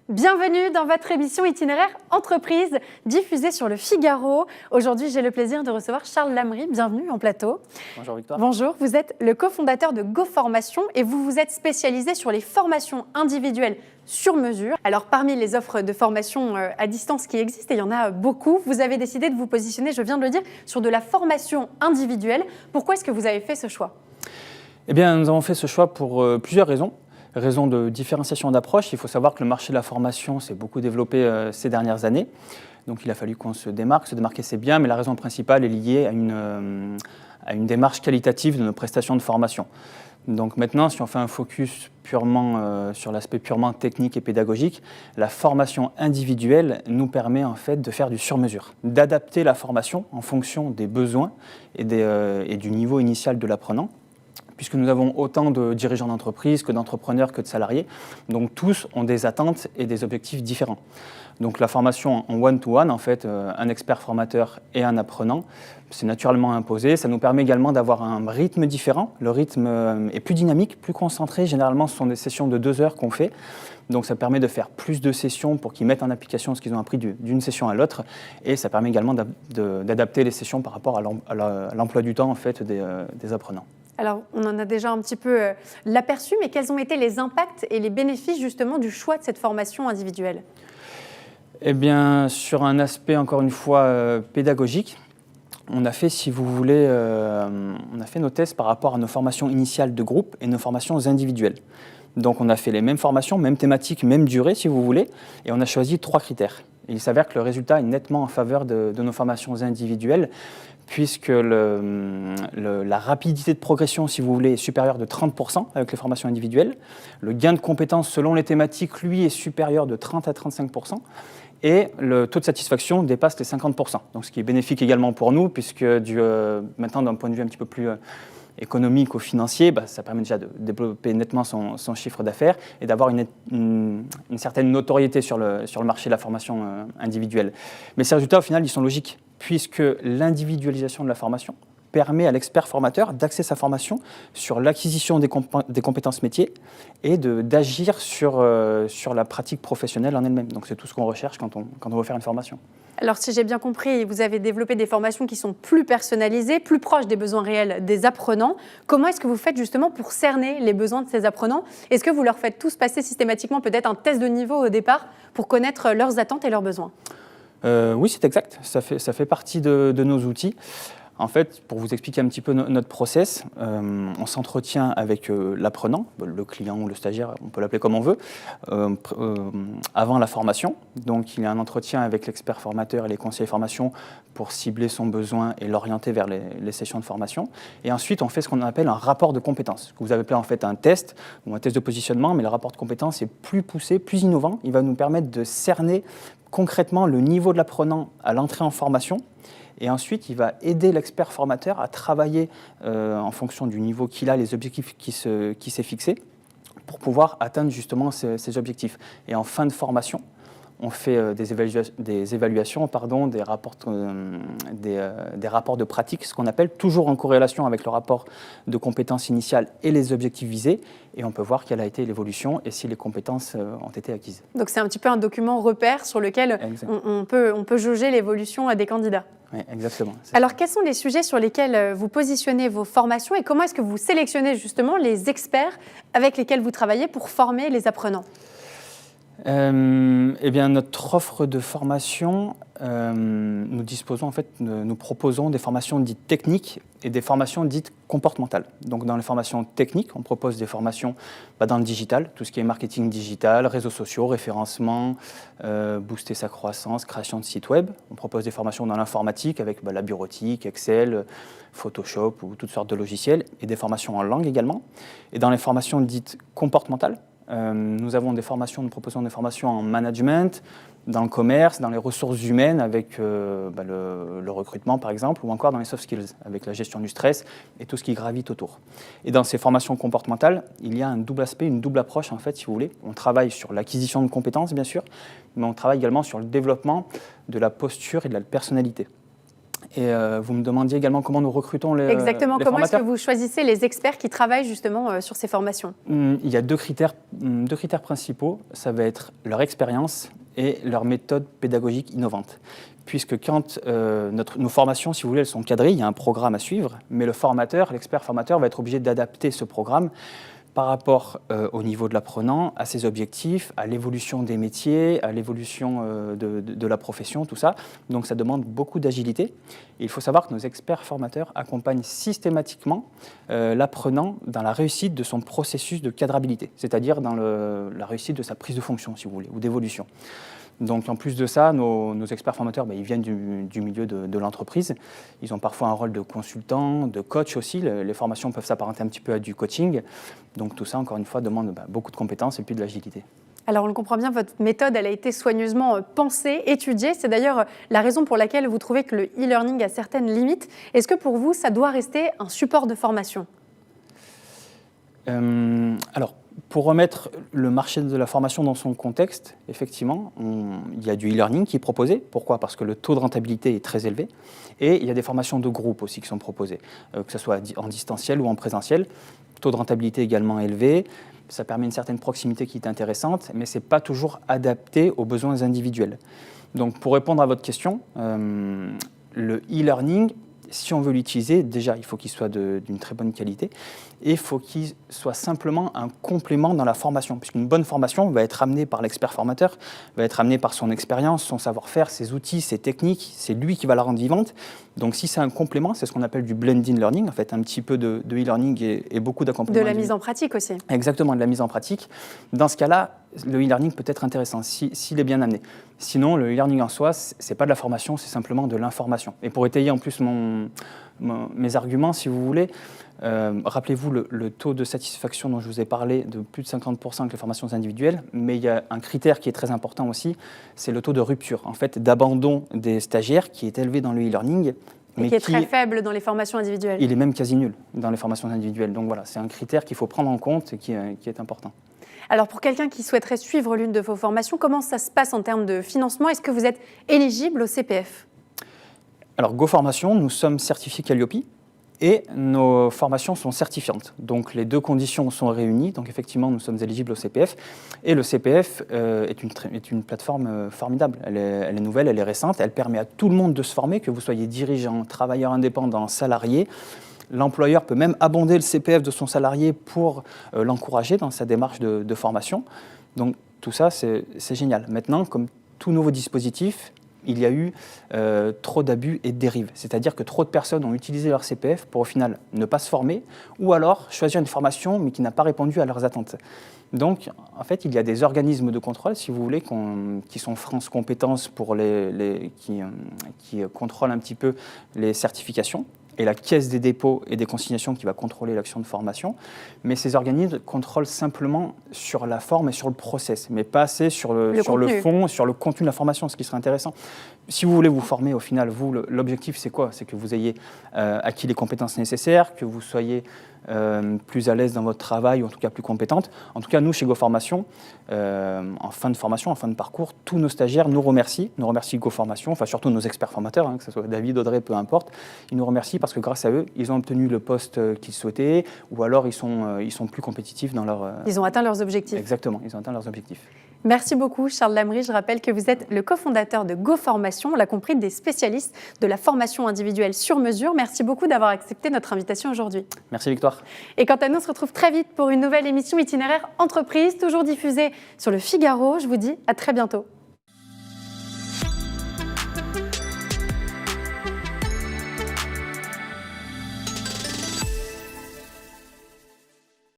Bienvenue dans votre émission Itinéraire Entreprise, diffusée sur Le Figaro. Aujourd'hui, j'ai le plaisir de recevoir Charles Lamry. Bienvenue en plateau. Bonjour Victoire. Bonjour, vous êtes le cofondateur de GoFormation et vous vous êtes spécialisé sur les formations individuelles sur mesure. Alors, parmi les offres de formation à distance qui existent, et il y en a beaucoup, vous avez décidé de vous positionner, je viens de le dire, sur de la formation individuelle. Pourquoi est-ce que vous avez fait ce choix ? Eh bien, nous avons fait ce choix pour plusieurs raisons. Raison de différenciation d'approche. Il faut savoir que le marché de la formation s'est beaucoup développé ces dernières années. Donc il a fallu qu'on se démarque. Se démarquer, c'est bien, mais la raison principale est liée à une démarche qualitative de nos prestations de formation. Donc maintenant, si on fait un focus purement sur l'aspect purement technique et pédagogique, la formation individuelle nous permet en fait de faire du sur-mesure, d'adapter la formation en fonction des besoins et du niveau initial de l'apprenant, puisque nous avons autant de dirigeants d'entreprise que d'entrepreneurs que de salariés. Donc tous ont des attentes et des objectifs différents. Donc la formation en one-to-one, en fait, un expert formateur et un apprenant, c'est naturellement imposé. Ça nous permet également d'avoir un rythme différent. Le rythme est plus dynamique, plus concentré. Généralement, ce sont des sessions de 2 heures qu'on fait. Donc ça permet de faire plus de sessions pour qu'ils mettent en application ce qu'ils ont appris d'une session à l'autre. Et ça permet également d'adapter les sessions par rapport à l'emploi du temps en fait, des apprenants. Alors, on en a déjà un petit peu l'aperçu, mais quels ont été les impacts et les bénéfices justement du choix de cette formation individuelle ? Eh bien, sur un aspect encore une fois pédagogique, on a fait, si vous voulez, on a fait nos tests par rapport à nos formations initiales de groupe et nos formations individuelles. Donc on a fait les mêmes formations, même thématiques, même durée si vous voulez, et on a choisi 3 critères. Et il s'avère que le résultat est nettement en faveur de nos formations individuelles, puisque la rapidité de progression, si vous voulez, est supérieure de 30% avec les formations individuelles. Le gain de compétences selon les thématiques, lui, est supérieur de 30 à 35%. Et le taux de satisfaction dépasse les 50%. Donc, ce qui est bénéfique également pour nous, puisque maintenant, d'un point de vue un petit peu plus économique ou financier, ça permet déjà de développer nettement son chiffre d'affaires et d'avoir une certaine notoriété sur le marché de la formation individuelle. Mais ces résultats, au final, ils sont logiques, puisque l'individualisation de la formation permet à l'expert formateur d'axer sa formation sur l'acquisition des compétences métiers et d'agir sur la pratique professionnelle en elle-même. Donc c'est tout ce qu'on recherche quand on veut faire une formation. Alors si j'ai bien compris, vous avez développé des formations qui sont plus personnalisées, plus proches des besoins réels des apprenants. Comment est-ce que vous faites justement pour cerner les besoins de ces apprenants ? Est-ce que vous leur faites tous passer systématiquement peut-être un test de niveau au départ pour connaître leurs attentes et leurs besoins ? Oui, c'est exact. Ça fait partie de nos outils. En fait, pour vous expliquer un petit peu notre process, on s'entretient avec l'apprenant, le client ou le stagiaire, on peut l'appeler comme on veut, avant la formation. Donc, il y a un entretien avec l'expert formateur et les conseillers formation pour cibler son besoin et l'orienter vers les sessions de formation. Et ensuite, on fait ce qu'on appelle un rapport de compétences, que vous avez appelé en fait un test ou un test de positionnement, mais le rapport de compétences est plus poussé, plus innovant. Il va nous permettre de cerner concrètement le niveau de l'apprenant à l'entrée en formation. Et ensuite, il va aider l'expert formateur à travailler en fonction du niveau qu'il a, les objectifs qui s'est fixé, pour pouvoir atteindre justement ces objectifs. Et en fin de formation, on fait des évaluations, des rapports de pratique, ce qu'on appelle, toujours en corrélation avec le rapport de compétences initiales et les objectifs visés, et on peut voir quelle a été l'évolution et si les compétences ont été acquises. Donc c'est un petit peu un document repère sur lequel on peut jauger l'évolution des candidats. Oui, exactement. Alors quels sont les sujets sur lesquels vous positionnez vos formations et comment est-ce que vous sélectionnez justement les experts avec lesquels vous travaillez pour former les apprenants ? Eh bien, notre offre de formation, nous proposons des formations dites techniques et des formations dites comportementales. Donc, dans les formations techniques, on propose des formations dans le digital, tout ce qui est marketing digital, réseaux sociaux, référencement, booster sa croissance, création de sites web. On propose des formations dans l'informatique avec la bureautique, Excel, Photoshop ou toutes sortes de logiciels et des formations en langue également. Et dans les formations dites comportementales, nous proposons des formations en management, dans le commerce, dans les ressources humaines avec le recrutement par exemple, ou encore dans les soft skills avec la gestion du stress et tout ce qui gravite autour. Et dans ces formations comportementales, il y a un double aspect, une double approche en fait si vous voulez. On travaille sur l'acquisition de compétences bien sûr, mais on travaille également sur le développement de la posture et de la personnalité. Et vous me demandiez également comment nous recrutons les Exactement, les comment est-ce que formateurs. vous choisissez les experts qui travaillent justement sur ces formations? Il y a deux critères principaux. Ça va être leur expérience et leur méthode pédagogique innovante. Puisque quand nos formations, si vous voulez, elles sont cadrées, il y a un programme à suivre, mais le formateur, l'expert formateur va être obligé d'adapter ce programme par rapport au niveau de l'apprenant, à ses objectifs, à l'évolution des métiers, à l'évolution de la profession, tout ça. Donc ça demande beaucoup d'agilité. Et il faut savoir que nos experts formateurs accompagnent systématiquement l'apprenant dans la réussite de son processus de cadrabilité, c'est-à-dire dans la réussite de sa prise de fonction, si vous voulez, ou d'évolution. Donc en plus de ça, nos experts formateurs, ils viennent du milieu de l'entreprise. Ils ont parfois un rôle de consultant, de coach aussi. Les formations peuvent s'apparenter un petit peu à du coaching. Donc tout ça, encore une fois, demande beaucoup de compétences et puis de l'agilité. Alors on le comprend bien, votre méthode, elle a été soigneusement pensée, étudiée. C'est d'ailleurs la raison pour laquelle vous trouvez que le e-learning a certaines limites. Est-ce que pour vous, ça doit rester un support de formation? Alors, pour remettre le marché de la formation dans son contexte, effectivement, il y a du e-learning qui est proposé. Pourquoi? Parce que le taux de rentabilité est très élevé. Et il y a des formations de groupe aussi qui sont proposées, que ce soit en distanciel ou en présentiel. Taux de rentabilité également élevé. Ça permet une certaine proximité qui est intéressante, mais ce n'est pas toujours adapté aux besoins individuels. Donc, pour répondre à votre question, le e-learning, si on veut l'utiliser, déjà, il faut qu'il soit d'une très bonne qualité et il faut qu'il soit simplement un complément dans la formation, puisqu'une bonne formation va être amenée par l'expert formateur, va être amenée par son expérience, son savoir-faire, ses outils, ses techniques, c'est lui qui va la rendre vivante. Donc si c'est un complément, c'est ce qu'on appelle du blended learning, en fait, un petit peu de e-learning et beaucoup d'accompagnement. De la mise en pratique aussi. Exactement, de la mise en pratique. Dans ce cas-là, le e-learning peut être intéressant s'il est bien amené. Sinon, le e-learning en soi, ce n'est pas de la formation, c'est simplement de l'information. Et pour étayer en plus mes arguments, si vous voulez, rappelez-vous le taux de satisfaction dont je vous ai parlé, de plus de 50% avec les formations individuelles, mais il y a un critère qui est très important aussi, c'est le taux de rupture, en fait, d'abandon des stagiaires qui est élevé dans le e-learning. Mais qui est très faible dans les formations individuelles. Il est même quasi nul dans les formations individuelles. Donc voilà, c'est un critère qu'il faut prendre en compte et qui est important. Alors pour quelqu'un qui souhaiterait suivre l'une de vos formations, comment ça se passe en termes de financement? Est-ce que vous êtes éligible au CPF? Alors GoFormation, nous sommes certifiés Calliope et nos formations sont certifiantes. Donc les deux conditions sont réunies, donc effectivement nous sommes éligibles au CPF. Et le CPF est une plateforme formidable, elle est nouvelle, elle est récente, elle permet à tout le monde de se former, que vous soyez dirigeant, travailleur indépendant, salarié. L'employeur peut même abonder le CPF de son salarié pour l'encourager dans sa démarche de formation. Donc tout ça, c'est génial. Maintenant, comme tout nouveau dispositif, il y a eu trop d'abus et de dérives. C'est-à-dire que trop de personnes ont utilisé leur CPF pour au final ne pas se former ou alors choisir une formation mais qui n'a pas répondu à leurs attentes. Donc, en fait, il y a des organismes de contrôle, si vous voulez, qui sont France Compétences pour qui contrôlent un petit peu les certifications, et la Caisse des dépôts et des consignations qui va contrôler l'action de formation. Mais ces organismes contrôlent simplement sur la forme et sur le process, mais pas assez sur le fond, sur le contenu de la formation, ce qui serait intéressant. Si vous voulez vous former, au final, l'objectif, c'est quoi? C'est que vous ayez acquis les compétences nécessaires, que vous soyez plus à l'aise dans votre travail, ou en tout cas plus compétente. En tout cas, nous, chez GoFormation, en fin de formation, en fin de parcours, tous nos stagiaires nous remercient GoFormation, enfin surtout nos experts formateurs, que ce soit David, Audrey, peu importe. Ils nous remercient parce que grâce à eux, ils ont obtenu le poste qu'ils souhaitaient, ou alors ils sont plus compétitifs dans leur... Ils ont atteint leurs objectifs. Exactement, ils ont atteint leurs objectifs. Merci beaucoup Charles Lamry. Je rappelle que vous êtes le cofondateur de GoFormation, on l'a compris, des spécialistes de la formation individuelle sur mesure. Merci beaucoup d'avoir accepté notre invitation aujourd'hui. Merci Victoire. Et quant à nous, on se retrouve très vite pour une nouvelle émission Itinéraire Entreprise, toujours diffusée sur le Figaro. Je vous dis à très bientôt.